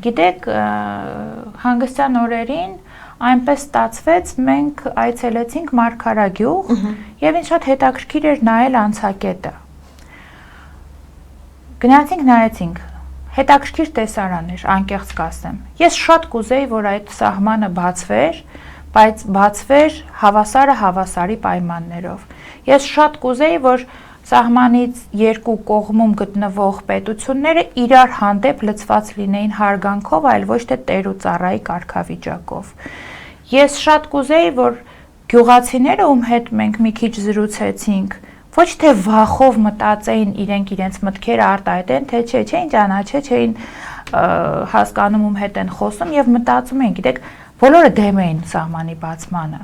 Գիտեք, հանգստյան օրերին այնպես ստացվեց, մենք այցելեցինք Մարգարագյուղ եւ ինձ շատ հետաքրքիր էր նայել անցակետը։ Գնացինք, նայեցինք, հետաքրքիր տեսարան էր, անկեղծ կասեմ։ Ես շատ կուզեի, որ այդ սահմանը բացվեր, բայց բացվեր հավասարի պայմաններով։ Ես շատ կուզեի, որ սահմանից երկու կողմում գտնվող պետությունները իրար հանդեպ լցված լինեին հարգանքով, այլ ոչ թե տեր ու ծառայի կարգավիճակով։ Ես շատ կուզեի, որ գյուղացիները, ում հետ մենք մի քիչ զրուցեցինք, ոչ թե վախով մտածեին իրենց մտքերը արտահայտեն, թե չէին ճանաչել, չէին հասկանում ում հետ են խոսում եւ մտածում էին, գիտեք, բոլորը դեմ էին սահմանի բացմանը,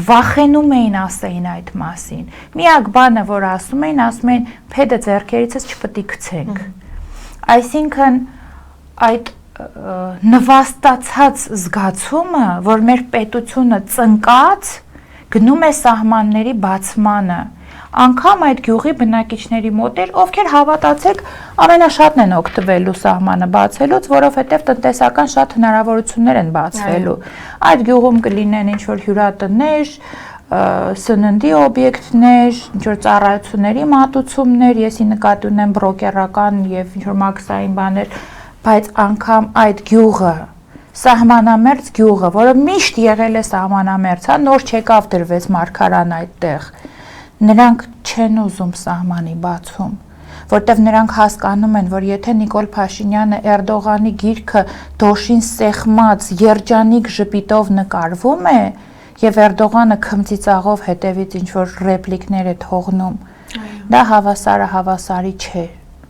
վախենում էին ասեին այդ մասին։ Միակ բանը, որ ասում էին, փեդը ձեռքերիցս չպետք է գցենք։ Այսինքն այդ նվաստացած զգացումը, որ մեր պետությունը ծնկած գնում է սահմանների բացմանը, անգամ այդ գյուղի բնակիչների մոտ էր, ովքեր հավատացեք ամենաշատն են օգտվելու սահմանը բացելուց, որովհետև տնտեսական շատ հնարավորություններ են բացվելու։ Այդ գյուղում կլինեն ինչ-որ հյուրատներ, սննդի օբյեկտներ, ինչ-որ ծառայությունների մատուցումներ, եսի նկատի ունեմ բրոկերական եւ ինչ-որ մաքսային բաներ, բայց անգամ այդ գյուղը, սահմանամերձ գյուղը, որը միշտ եղել է սահմանամերձ, նոր չեկավ դրվեց Մարգարան այդտեղ, նրանք չեն ուզում սահմանի բացում, որտեվ նրանք հասկանում են, որ եթե Նիկոլ Փաշինյանը Էրդողանի գիրքը դոշին սեղմած երջանիկ ժպիտով նկարվում է եւ Էրդողանը քմծիծաղով հետևից ինչ որ ռեպլիկներ է թողնում, դա հավասարի չէ։